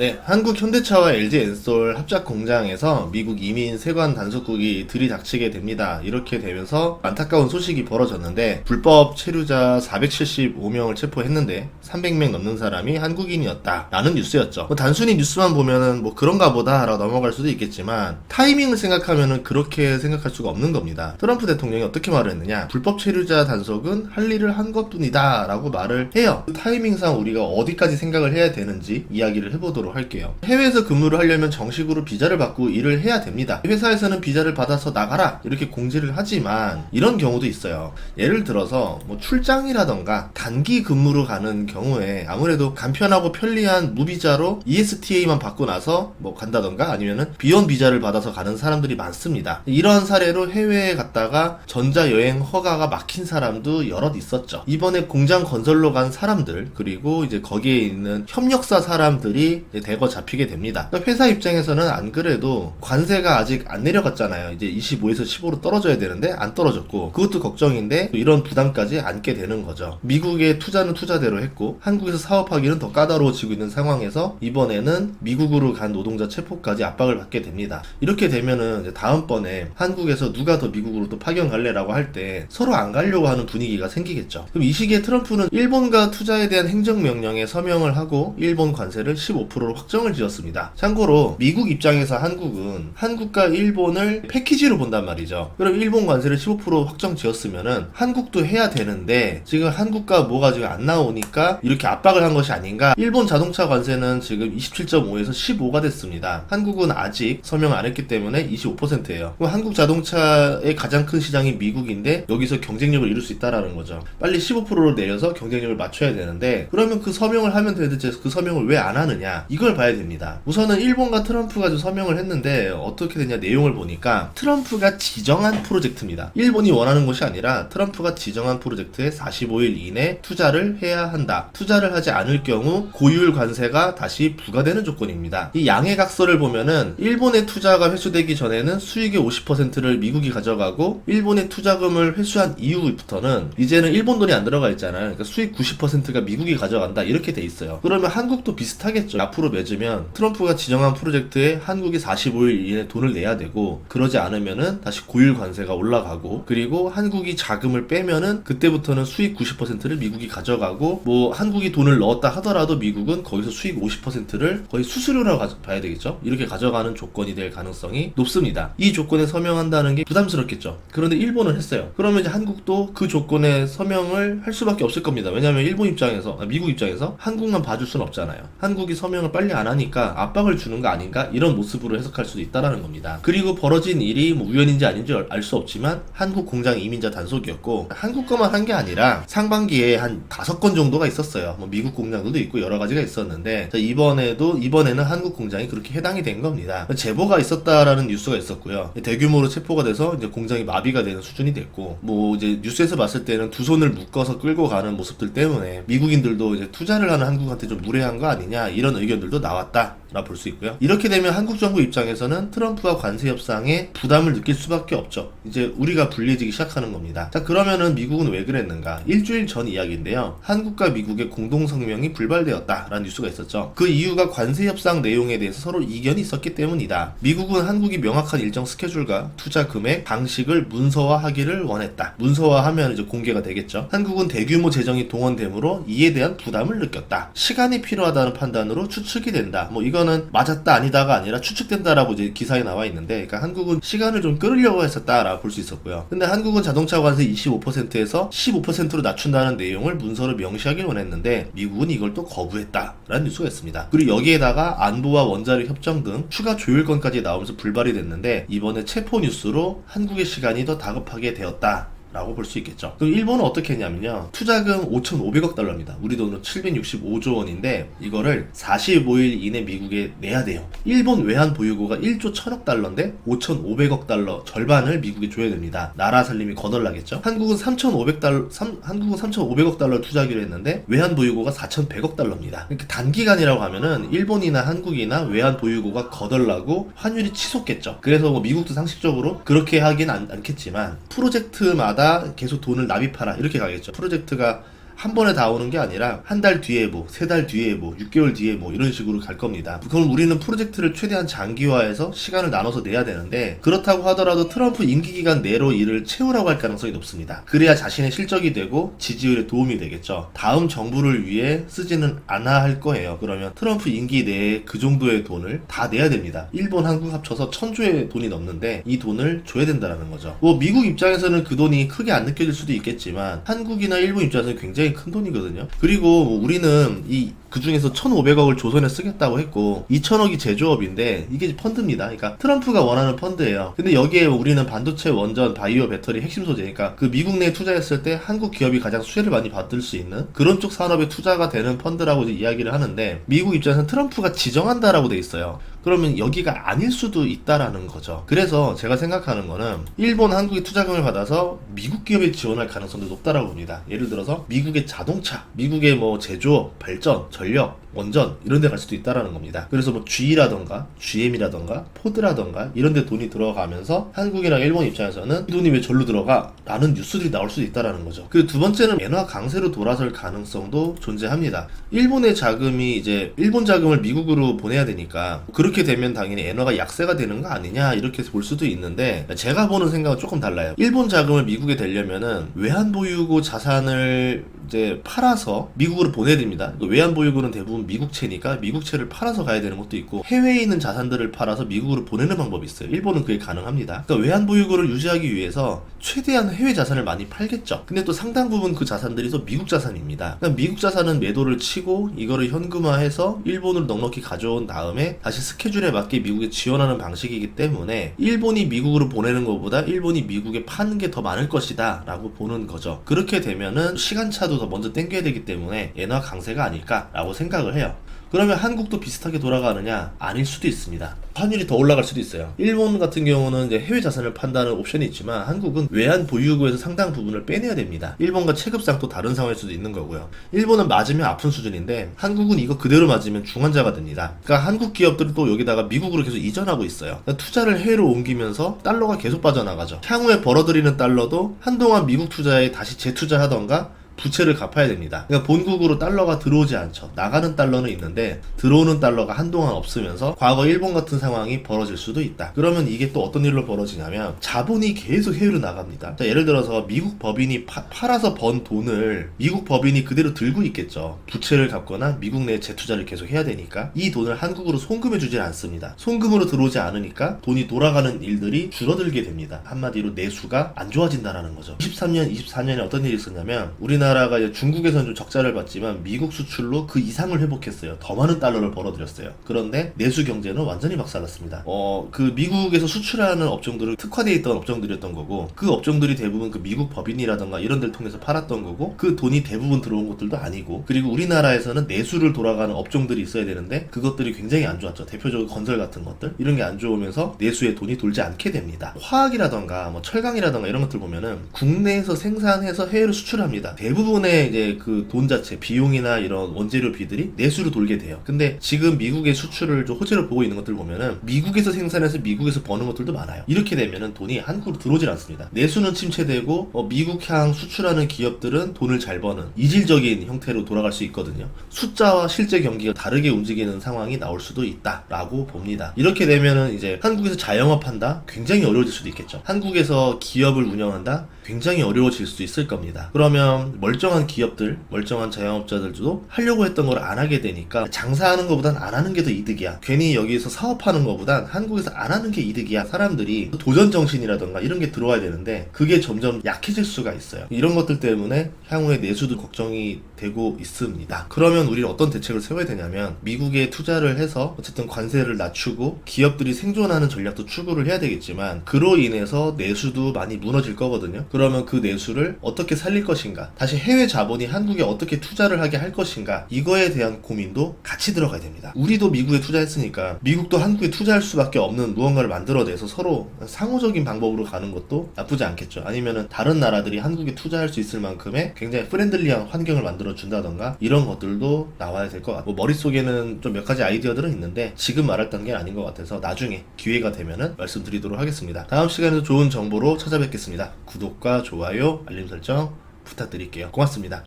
네, 한국 현대차와 LG 엔솔 합작 공장에서 미국 이민 세관 단속국이 들이닥치게 됩니다. 이렇게 되면서 안타까운 소식이 벌어졌는데 불법 체류자 475명을 체포했는데 300명 넘는 사람이 한국인이었다 라는 뉴스였죠. 단순히 뉴스만 보면은 그런가 보다 라고 넘어갈 수도 있겠지만 타이밍을 생각하면은 그렇게 생각할 수가 없는 겁니다. 트럼프 대통령이 어떻게 말을 했느냐, 불법 체류자 단속은 할 일을 한 것뿐이다 라고 말을 해요. 그 타이밍상 우리가 어디까지 생각을 해야 되는지 이야기를 해보도록 할게요. 해외에서 근무를 하려면 정식으로 비자를 받고 일을 해야 됩니다. 회사에서는 비자를 받아서 나가라 이렇게 공지를 하지만 이런 경우도 있어요. 예를 들어서 출장이라던가 단기 근무로 가는 경우에 아무래도 간편하고 편리한 무비자로 ESTA만 받고 나서 간다던가 아니면은 비원 비자를 받아서 가는 사람들이 많습니다. 이런 사례로 해외에 갔다가 전자여행 허가가 막힌 사람도 여럿 있었죠. 이번에 공장 건설로 간 사람들 그리고 이제 거기에 있는 협력사 사람들이 대거 잡히게 됩니다. 그러니까 회사 입장에서는 안 그래도 관세가 아직 안 내려갔잖아요. 이제 25에서 15로 떨어져야 되는데 안 떨어졌고 그것도 걱정인데 이런 부담까지 안게 되는 거죠. 미국의 투자는 투자대로 했고 한국에서 사업하기는 더 까다로워지고 있는 상황에서 이번에는 미국으로 간 노동자 체포까지 압박을 받게 됩니다. 이렇게 되면은 이제 다음번에 한국에서 누가 더 미국으로 또 파견 갈래라고 할 때 서로 안 가려고 하는 분위기가 생기겠죠. 그럼 이 시기에 트럼프는 일본과 투자에 대한 행정명령에 서명을 하고 일본 관세를 15%로 확정을 지었습니다. 참고로 미국 입장에서 한국은 한국과 일본을 패키지로 본단 말이죠. 그럼 일본 관세를 15% 확정 지었으면은 한국도 해야 되는데 지금 한국과 뭐가 지금 안 나오니까 이렇게 압박을 한 것이 아닌가. 일본 자동차 관세는 지금 27.5에서 15가 됐습니다. 한국은 아직 서명 안 했기 때문에 25%예요. 그럼 한국 자동차의 가장 큰 시장이 미국인데 여기서 경쟁력을 이룰 수 있다라는 거죠. 빨리 15%로 내려서 경쟁력을 맞춰야 되는데 그러면 그 서명을 하면 되는데 그 서명을 왜 안 하느냐 이걸 봐야 됩니다. 우선은 일본과 트럼프가 좀 서명을 했는데 어떻게 되냐 내용을 보니까 트럼프가 지정한 프로젝트입니다. 일본이 원하는 것이 아니라 트럼프가 지정한 프로젝트에 45일 이내 투자를 해야 한다. 투자를 하지 않을 경우 고율 관세가 다시 부과되는 조건입니다. 이 양해각서를 보면은 일본의 투자가 회수되기 전에는 수익의 50%를 미국이 가져가고 일본의 투자금을 회수한 이후부터는 이제는 일본 돈이 안 들어가 있잖아요. 그러니까 수익 90%가 미국이 가져간다 이렇게 돼 있어요. 그러면 한국도 비슷하겠죠. 앞으로 맺으면 트럼프가 지정한 프로젝트에 한국이 45일 이내 돈을 내야 되고 그러지 않으면은 다시 고율 관세가 올라가고 그리고 한국이 자금을 빼면은 그때부터는 수익 90%를 미국이 가져가고 한국이 돈을 넣었다 하더라도 미국은 거기서 수익 50%를 거의 수수료라고 봐야 되겠죠. 이렇게 가져가는 조건이 될 가능성이 높습니다. 이 조건에 서명한다는 게 부담스럽겠죠. 그런데 일본은 했어요. 그러면 이제 한국도 그 조건에 서명을 할 수밖에 없을 겁니다. 왜냐하면 미국 입장에서 한국만 봐줄 순 없잖아요. 한국이 서명을 빨리 안 하니까 압박을 주는 거 아닌가 이런 모습으로 해석할 수도 있다라는 겁니다. 그리고 벌어진 일이 우연인지 아닌지 알 수 없지만 한국 공장 이민자 단속이었고 한국 거만 한 게 아니라 상반기에 한 5건 정도가 있었어요. 미국 공장들도 있고 여러 가지가 있었는데 이번에는 한국 공장이 그렇게 해당이 된 겁니다. 제보가 있었다라는 뉴스가 있었고요. 대규모로 체포가 돼서 이제 공장이 마비가 되는 수준이 됐고 이제 뉴스에서 봤을 때는 두 손을 묶어서 끌고 가는 모습들 때문에 미국인들도 이제 투자를 하는 한국한테 좀 무례한 거 아니냐 이런 의견들도 나왔다 라 볼 수 있고요. 이렇게 되면 한국 정부 입장에서는 트럼프와 관세 협상에 부담을 느낄 수밖에 없죠. 이제 우리가 불리해지기 시작하는 겁니다. 자, 그러면은 미국은 왜 그랬는가? 일주일 전 이야기인데요. 한국과 미국의 공동 성명이 불발되었다라는 뉴스가 있었죠. 그 이유가 관세 협상 내용에 대해서 서로 이견이 있었기 때문이다. 미국은 한국이 명확한 일정 스케줄과 투자 금액, 방식을 문서화하기를 원했다. 문서화하면 이제 공개가 되겠죠. 한국은 대규모 재정이 동원되므로 이에 대한 부담을 느꼈다. 시간이 필요하다는 판단으로 추측이 된다. 이거는 맞았다 아니다가 아니라 추측된다라고 이제 기사에 나와 있는데, 그러니까 한국은 시간을 좀 끌으려고 했었다라고 볼 수 있었고요. 근데 한국은 자동차 관세 25%에서 15%로 낮춘다는 내용을 문서로 명시하길 원했는데 미국은 이걸 또 거부했다라는 뉴스가 있습니다. 그리고 여기에다가 안보와 원자력 협정 등 추가 조율건까지 나오면서 불발이 됐는데 이번에 체포 뉴스로 한국의 시간이 더 다급하게 되었다 라고 볼 수 있겠죠. 그럼 일본은 어떻게 했냐면요, 투자금 5,500억 달러입니다. 우리 돈으로 765조 원인데 이거를 45일 이내 미국에 내야 돼요. 일본 외환 보유고가 1조 1,000억 달러인데 5,500억 달러 절반을 미국에 줘야 됩니다. 나라 살림이 거덜나겠죠. 한국은 3,500억 달러 투자하기로 했는데 외환 보유고가 4,100억 달러입니다. 그러니까 단기간이라고 하면은 일본이나 한국이나 외환 보유고가 거덜나고 환율이 치솟겠죠. 그래서 미국도 상식적으로 그렇게 하긴 않겠지만 프로젝트마다 계속 돈을 납입하라 이렇게 가겠죠. 프로젝트가 한 번에 다 오는 게 아니라 한 달 뒤에 뭐, 세 달 뒤에 뭐, 6개월 뒤에 뭐 이런 식으로 갈 겁니다. 그럼 우리는 프로젝트를 최대한 장기화해서 시간을 나눠서 내야 되는데, 그렇다고 하더라도 트럼프 임기 기간 내로 일을 채우라고 할 가능성이 높습니다. 그래야 자신의 실적이 되고 지지율에 도움이 되겠죠. 다음 정부를 위해 쓰지는 않아 할 거예요. 그러면 트럼프 임기 내에 그 정도의 돈을 다 내야 됩니다. 일본, 한국 합쳐서 1000조의 돈이 넘는데 이 돈을 줘야 된다는 거죠. 뭐 미국 입장에서는 그 돈이 크게 안 느껴질 수도 있겠지만 한국이나 일본 입장에서는 굉장히 큰 돈이거든요. 그리고 우리는 그 중에서 1,500억을 조선에 쓰겠다고 했고 2,000억이 제조업인데 이게 펀드입니다. 그러니까 트럼프가 원하는 펀드예요. 근데 여기에 우리는 반도체, 원전, 바이오, 배터리 핵심 소재니까 그 미국 내에 투자했을 때 한국 기업이 가장 수혜를 많이 받을 수 있는 그런 쪽 산업에 투자가 되는 펀드라고 이야기를 하는데, 미국 입장에서는 트럼프가 지정한다라고 돼 있어요. 그러면 여기가 아닐 수도 있다라는 거죠. 그래서 제가 생각하는 거는 일본, 한국이 투자금을 받아서 미국 기업에 지원할 가능성도 높다라고 봅니다. 예를 들어서 미국의 자동차, 미국의 뭐 제조업, 발전, 전력, 원전 이런 데 갈 수도 있다라는 겁니다. 그래서 뭐 GE라던가 GM이라던가 포드라던가 이런 데 돈이 들어가면서 한국이랑 일본 입장에서는 이 돈이 왜 절로 들어가? 라는 뉴스들이 나올 수도 있다라는 거죠. 그리고 두 번째는 엔화 강세로 돌아설 가능성도 존재합니다. 일본의 자금이 이제 일본 자금을 미국으로 보내야 되니까 그렇게 되면 당연히 엔화가 약세가 되는 거 아니냐 이렇게 볼 수도 있는데, 제가 보는 생각은 조금 달라요. 일본 자금을 미국에 대려면은 외환보유고 자산을 이제 팔아서 미국으로 보내야 됩니다. 외환보유고는 대부분 미국채니까 미국채를 팔아서 가야 되는 것도 있고, 해외에 있는 자산들을 팔아서 미국으로 보내는 방법이 있어요. 일본은 그게 가능합니다. 그러니까 외환보유고를 유지하기 위해서 최대한 해외 자산을 많이 팔겠죠. 근데 또 상당 부분 그 자산들이 또 미국 자산입니다. 그러니까 미국 자산은 매도를 치고 이거를 현금화해서 일본으로 넉넉히 가져온 다음에 다시 스케줄에 맞게 미국에 지원하는 방식이기 때문에 일본이 미국으로 보내는 것보다 일본이 미국에 파는 게 더 많을 것이다 라고 보는 거죠. 그렇게 되면은 시간차도 더 먼저 땡겨야 되기 때문에 엔화 강세가 아닐까라고 생각을 해요. 그러면 한국도 비슷하게 돌아가느냐? 아닐 수도 있습니다. 환율이 더 올라갈 수도 있어요. 일본 같은 경우는 이제 해외 자산을 판다는 옵션이 있지만 한국은 외환 보유고에서 상당 부분을 빼내야 됩니다. 일본과 체급상 또 다른 상황일 수도 있는 거고요. 일본은 맞으면 아픈 수준인데 한국은 이거 그대로 맞으면 중환자가 됩니다. 그러니까 한국 기업들은 또 여기다가 미국으로 계속 이전하고 있어요. 그러니까 투자를 해외로 옮기면서 달러가 계속 빠져나가죠. 향후에 벌어들이는 달러도 한동안 미국 투자에 다시 재투자하던가 부채를 갚아야 됩니다. 그러니까 본국으로 달러가 들어오지 않죠. 나가는 달러는 있는데 들어오는 달러가 한동안 없으면서 과거 일본 같은 상황이 벌어질 수도 있다. 그러면 이게 또 어떤 일로 벌어지냐면 자본이 계속 해외로 나갑니다. 자, 예를 들어서 미국 법인이 팔아서 번 돈을 미국 법인이 그대로 들고 있겠죠. 부채를 갚거나 미국 내에 재투자를 계속 해야 되니까 이 돈을 한국으로 송금해 주질 않습니다. 송금으로 들어오지 않으니까 돈이 돌아가는 일들이 줄어들게 됩니다. 한마디로 내수가 안 좋아진다라는 거죠. 23년, 24년에 어떤 일이 있었냐면 우리나라가 이제 중국에서는 좀 적자를 봤지만 미국 수출로 그 이상을 회복했어요. 더 많은 달러를 벌어들였어요. 그런데 내수 경제는 완전히 박살났습니다. 그 미국에서 수출하는 업종들은 특화되어 있던 업종들이었던 거고, 그 업종들이 대부분 그 미국 법인이라던가 이런 데를 통해서 팔았던 거고, 그 돈이 대부분 들어온 것들도 아니고, 그리고 우리나라에서는 내수를 돌아가는 업종들이 있어야 되는데 그것들이 굉장히 안 좋았죠. 대표적으로 건설 같은 것들 이런 게 안 좋으면서 내수에 돈이 돌지 않게 됩니다. 화학이라던가 뭐 철강이라던가 이런 것들 보면은 국내에서 생산해서 해외로 수출합니다. 대부분의 이제 그 돈 자체, 비용이나 이런 원재료비들이 내수로 돌게 돼요. 근데 지금 미국의 수출을 좀 호재로 보고 있는 것들 보면은 미국에서 생산해서 미국에서 버는 것들도 많아요. 이렇게 되면은 돈이 한국으로 들어오질 않습니다. 내수는 침체되고 미국향 수출하는 기업들은 돈을 잘 버는 이질적인 형태로 돌아갈 수 있거든요. 숫자와 실제 경기가 다르게 움직이는 상황이 나올 수도 있다라고 봅니다. 이렇게 되면은 이제 한국에서 자영업한다? 굉장히 어려워질 수도 있겠죠. 한국에서 기업을 운영한다? 굉장히 어려워질 수도 있을 겁니다. 그러면 멀쩡한 기업들, 멀쩡한 자영업자들도 하려고 했던 걸 안 하게 되니까 장사하는 것보단 안 하는 게 더 이득이야. 괜히 여기서 사업하는 것보단 한국에서 안 하는 게 이득이야. 사람들이 도전 정신이라던가 이런 게 들어와야 되는데 그게 점점 약해질 수가 있어요. 이런 것들 때문에 향후에 내수도 걱정이 되고 있습니다. 그러면 우리는 어떤 대책을 세워야 되냐면 미국에 투자를 해서 어쨌든 관세를 낮추고 기업들이 생존하는 전략도 추구를 해야 되겠지만 그로 인해서 내수도 많이 무너질 거거든요. 그러면 그 내수를 어떻게 살릴 것인가, 다시 해외 자본이 한국에 어떻게 투자를 하게 할 것인가, 이거에 대한 고민도 같이 들어가야 됩니다. 우리도 미국에 투자했으니까 미국도 한국에 투자할 수밖에 없는 무언가를 만들어내서 서로 상호적인 방법으로 가는 것도 나쁘지 않겠죠. 아니면은 다른 나라들이 한국에 투자할 수 있을 만큼의 굉장히 프렌들리한 환경을 만들어 준다던가 이런 것들도 나와야 될 것 같고, 머릿속에는 좀 몇 가지 아이디어들은 있는데 지금 말할 단계는 아닌 것 같아서 나중에 기회가 되면은 말씀드리도록 하겠습니다. 다음 시간에도 좋은 정보로 찾아뵙겠습니다. 구독과 좋아요, 알림 설정 부탁드릴게요. 고맙습니다.